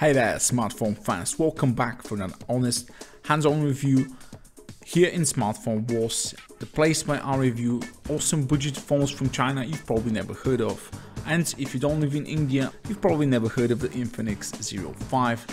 Hey there smartphone fans, welcome back for another honest hands-on review here in Smartphone Wars, the place where I review awesome budget phones from China you've probably never heard of. And if you don't live in India, you've probably never heard of the Infinix Zero 5.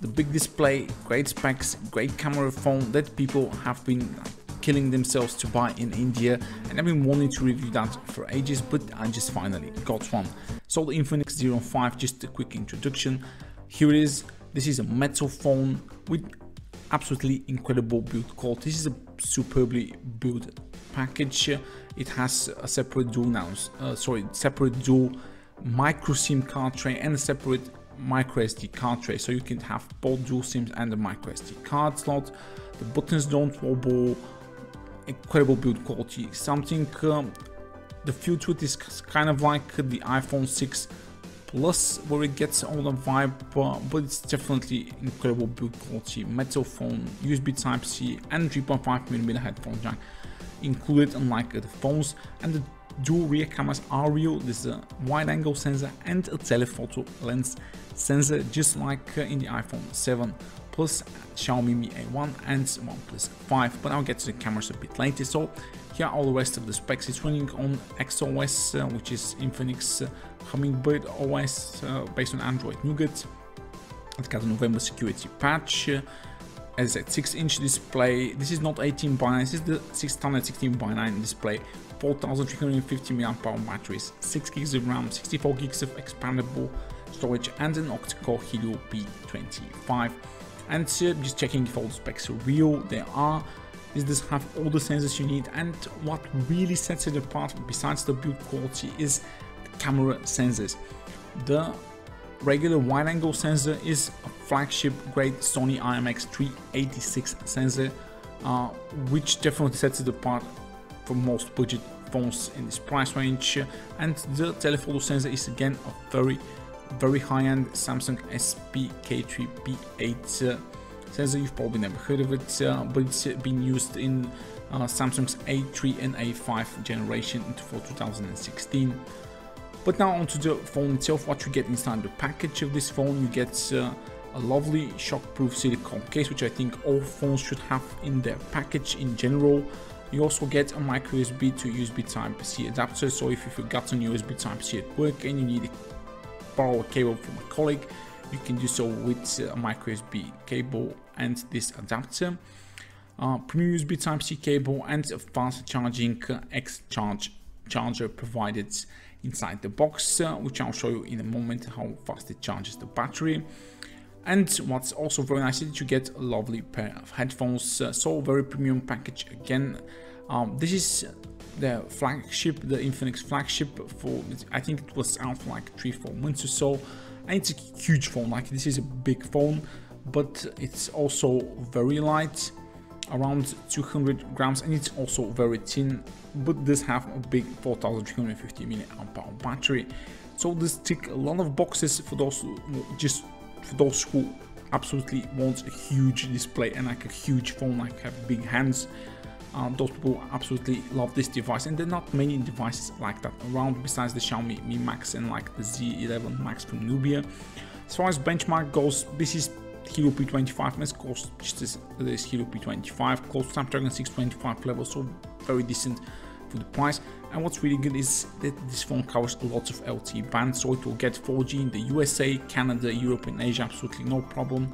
The big display, great specs, great camera phone that people have been killing themselves to buy in India, and I've been wanting to review that for ages, but I just finally got one. So the Infinix Zero 5, just a quick introduction. Here it is. This is a metal phone with absolutely incredible build quality. This is a superbly built package. It has a separate dual micro SIM card tray and a separate micro SD card tray, so you can have both dual SIMs and a micro SD card slot. The buttons don't wobble. Incredible build quality. Something the feel to it is kind of like the iPhone 6 Plus, where it gets all the vibe, but it's definitely incredible build quality. Metal phone, USB Type-C and 3.5mm headphone jack included, unlike the phones. And the dual rear cameras are real. There's a wide angle sensor and a telephoto lens sensor, just like in the iPhone 7 Plus, Xiaomi Mi A1 and OnePlus 5, but I'll get to the cameras a bit later. So here are all the rest of the specs. It's running on XOS, which is Infinix Hummingbird OS, based on Android Nougat. It's got a November security patch. As I said, 6-inch display. This is not 18:9, this is the standard 16:9 display. 4350 mAh batteries, 6 gigs of RAM, 64 gigs of expandable storage, and an octa-core Helio P25. And just checking if all the specs are real. They are. This does have all the sensors you need, and what really sets it apart besides the build quality is the camera sensors. The regular wide angle sensor is a flagship grade Sony IMX386 sensor, which definitely sets it apart from most budget phones in this price range. And the telephoto sensor is again a very high-end Samsung SPK3P8 sensor. You've probably never heard of it, but it's been used in Samsung's A3 and A5 generation for 2016. But now onto the phone itself. What you get inside the package of this phone: you get a lovely shockproof silicone case, which I think all phones should have in their package in general. You also get a micro USB to USB Type-C adapter, so if you forgot an USB Type-C at work and you need to borrow a cable from a colleague, you can do so with a micro USB cable and this adapter. Premium USB Type-C cable and a fast charging X-Charge charger provided inside the box, which I'll show you in a moment how fast it charges the battery. And what's also very nice is that you get a lovely pair of headphones, so very premium package again. This is the flagship, the Infinix flagship, for I think it was out for like 3-4 months or so, and it's a huge phone. Like, this is a big phone, but it's also very light, around 200 grams, and it's also very thin, but does have a big 4350 mAh battery. So this tick a lot of boxes for those who absolutely want a huge display and like a huge phone, like have big hands. Those people absolutely love this device, and there are not many devices like that around besides the Xiaomi Mi Max and like the Z11 Max from Nubia. As far as benchmark goes, this is Helio P25, and it's close just as this Helio P25, close to Snapdragon 625 level, so very decent for the price. And what's really good is that this phone covers lots of LTE bands, so it will get 4G in the USA, Canada, Europe and Asia, absolutely no problem.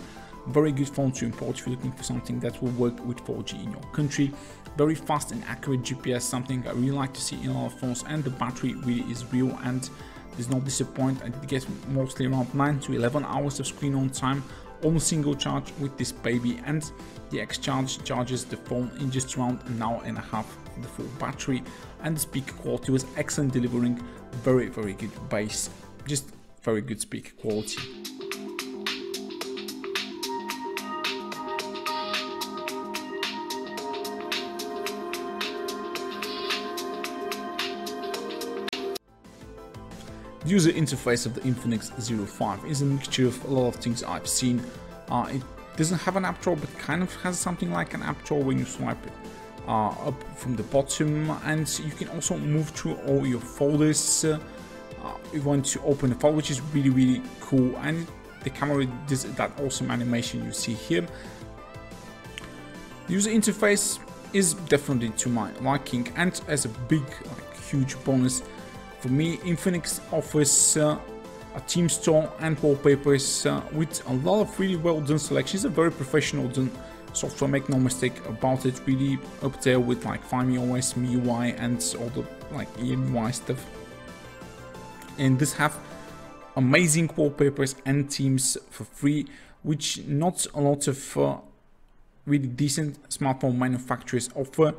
Very good phone to import if you're looking for something that will work with 4G in your country. Very fast and accurate GPS, something I really like to see in a lot of phones, and the battery really is real and does not disappoint. I did get mostly around 9 to 11 hours of screen on time on a single charge with this baby, and the X-Charge charges the phone in just around an hour and a half for the full battery. And the speaker quality was excellent, delivering very good bass, just very good speaker quality. The user interface of the Infinix Zero 5 is a mixture of a lot of things I've seen. It doesn't have an app drawer, but kind of has something like an app drawer when you swipe it up from the bottom, and you can also move through all your folders. You want to open a file, which is really cool, and the camera does that awesome animation you see here. The user interface is definitely to my liking, and as a big, huge bonus for me, Infinix offers a theme store and wallpapers with a lot of really well done selections. A very professional done software, make no mistake about it, really up there with like Find Me OS, MIUI and all the like EMUI stuff. And this have amazing wallpapers and themes for free, which not a lot of really decent smartphone manufacturers offer.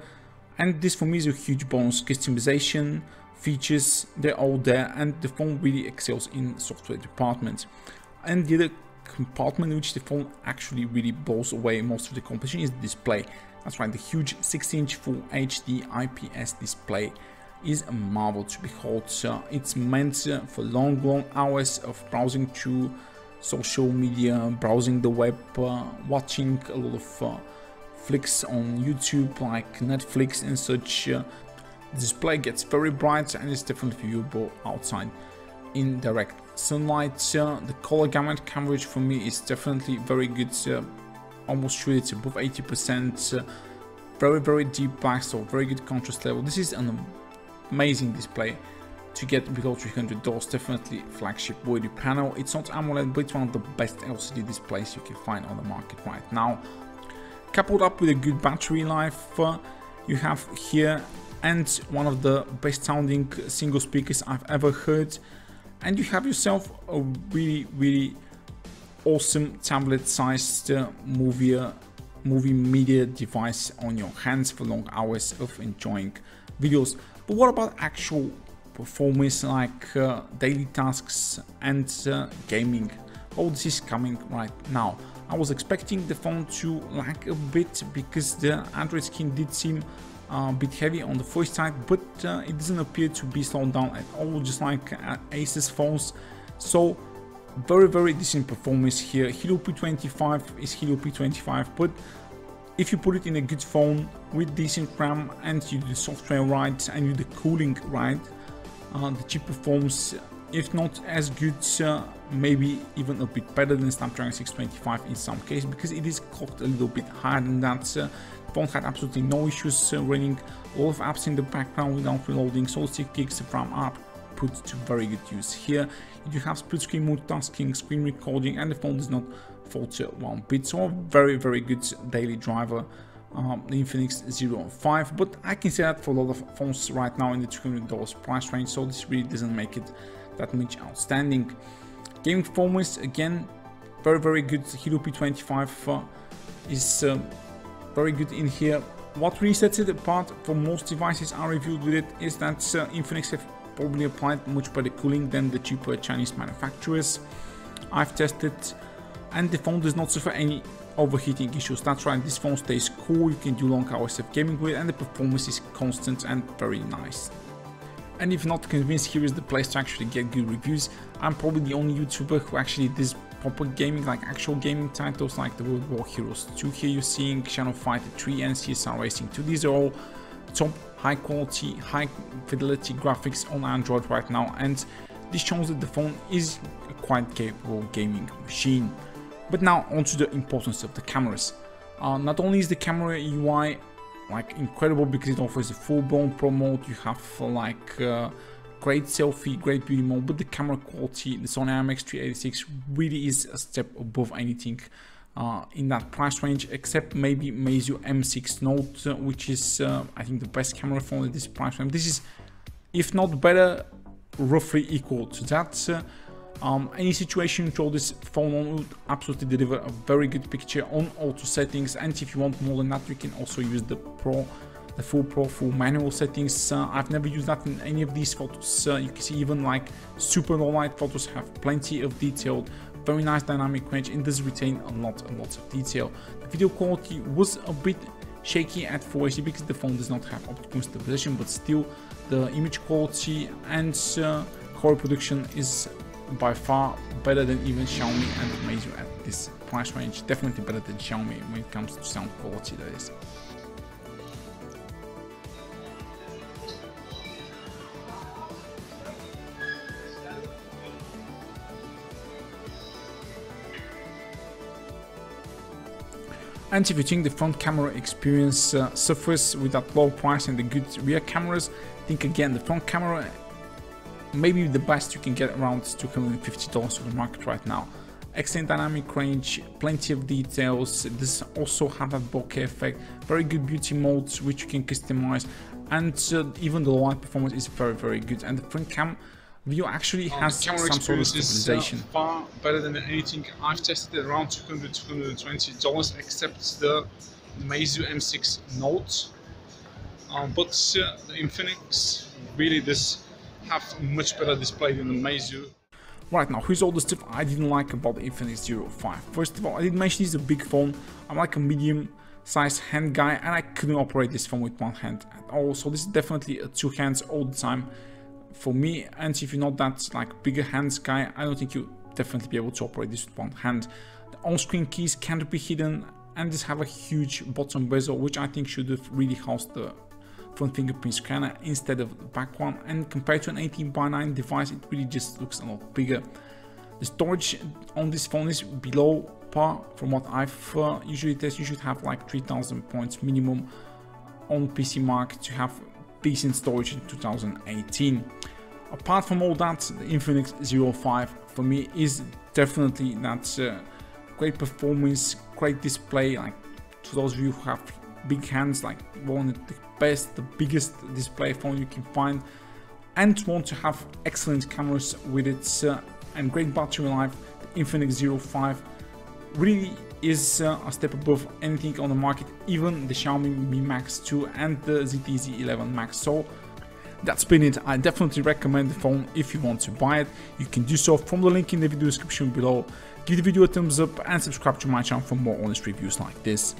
And this for me is a huge bonus. Customization features, they're all there, and the phone really excels in software department. And the other compartment in which the phone actually really blows away most of the competition is the display. That's right, the huge 60-inch Full HD IPS display is a marvel to behold. It's meant for long hours of browsing through social media, browsing the web, watching a lot of flicks on YouTube like Netflix and such. The display gets very bright and is definitely viewable outside in direct sunlight. The color gamut coverage for me is definitely very good, almost sure it's above 80%. Very deep black, so very good contrast level. This is an amazing display to get below $300. Definitely flagship worthy panel. It's not AMOLED, but it's one of the best LCD displays you can find on the market right now. Coupled up with a good battery life, you have here, and one of the best sounding single speakers I've ever heard. And you have yourself a really awesome tablet sized movie media device on your hands for long hours of enjoying videos. But what about actual performance, like daily tasks and gaming? Oh, this is coming right now. I was expecting the phone to lag a bit because the Android skin did seem a bit heavy on the voice side, but it doesn't appear to be slowed down at all, just like Asus phones. So very decent performance here. Helio P25 is Helio P25, but if you put it in a good phone with decent RAM and you do the software right and you do the cooling right, the chip performs, if not as good, maybe even a bit better than Snapdragon 625 in some cases, because it is clocked a little bit higher than that. The phone had absolutely no issues running a lot of apps in the background without reloading. So 6 gigs of RAM are put to very good use here. You have split screen multitasking, screen recording, and the phone does not falter one bit. So a very good daily driver, the Infinix Zero 5. But I can say that for a lot of phones right now in the $200 price range, so this really doesn't make it that much outstanding. Gaming performance, again, very good. Helio P25 is very good in here. What really sets it apart from most devices I reviewed with it is that Infinix have probably applied much better cooling than the cheaper Chinese manufacturers I've tested, and the phone does not suffer any overheating issues. That's right, this phone stays cool, you can do long hours of gaming with it, and the performance is constant and very nice. And if not convinced, here is the place to actually get good reviews. I'm probably the only YouTuber who actually does proper gaming, like actual gaming titles like the World War Heroes 2. Here you're seeing Shadow Fighter 3 and CSR Racing 2. These are all top high quality, high fidelity graphics on Android right now, and this shows that the phone is a quite capable gaming machine. But now onto the importance of the cameras. Not only is the camera UI like incredible because it offers a full-blown pro mode, you have like great selfie, great beauty mode, but the camera quality, the Sony IMX386 really is a step above anything in that price range, except maybe Meizu M6 Note, which is I think the best camera phone at this price range. This is, if not better, roughly equal to that. Any situation you throw this phone on would absolutely deliver a very good picture on auto settings, and if you want more than that, you can also use the full manual settings. I've never used that in any of these photos. You can see even like super low light photos have plenty of detail, very nice dynamic range, and does retain a lot of detail. The video quality was a bit shaky at 480 because the phone does not have optical stabilization, but still the image quality and color production is by far better than even Xiaomi and Meizu at this price range. Definitely better than Xiaomi when it comes to sound quality, that is. And if you think the front camera experience suffers with that low price and the good rear cameras, think again, the front camera maybe the best you can get around $250 on the market right now. Excellent dynamic range, plenty of details. This also have that bokeh effect, very good beauty modes which you can customize, and even the light performance is very good. And the front cam view actually has some sort of stabilization. Far better than anything I've tested, around $200–220, except the Meizu M6 Note. But the Infinix really does have a much better display than the Meizu. Right, now here's all the stuff I didn't like about the Infinix Zero 5. First of all, I did mention this is a big phone. I'm like a medium sized hand guy and I couldn't operate this phone with one hand at all. So this is definitely a two hands all the time for me. And if you're not that like bigger hands guy, I don't think you'll definitely be able to operate this with one hand. The on-screen keys can't be hidden and this have a huge bottom bezel, which I think should have really housed the front fingerprint scanner instead of the back one, and compared to an 18:9 device it really just looks a lot bigger. The storage on this phone is below par from what I've usually tested. You should have like 3000 points minimum on PCMark to have decent storage in 2018. Apart from all that, the Infinix Zero 5 for me is definitely that great performance, great display. Like to those of you who have big hands, like one of the best, the biggest display phone you can find, and want to have excellent cameras with it and great battery life, the Infinix Zero 5 really is a step above anything on the market, even the Xiaomi Mi Max 2 and the ZTE 11 Max. So that's been it. I definitely recommend the phone if you want to buy it. You can do so from the link in the video description below. Give the video a thumbs up and subscribe to my channel for more honest reviews like this.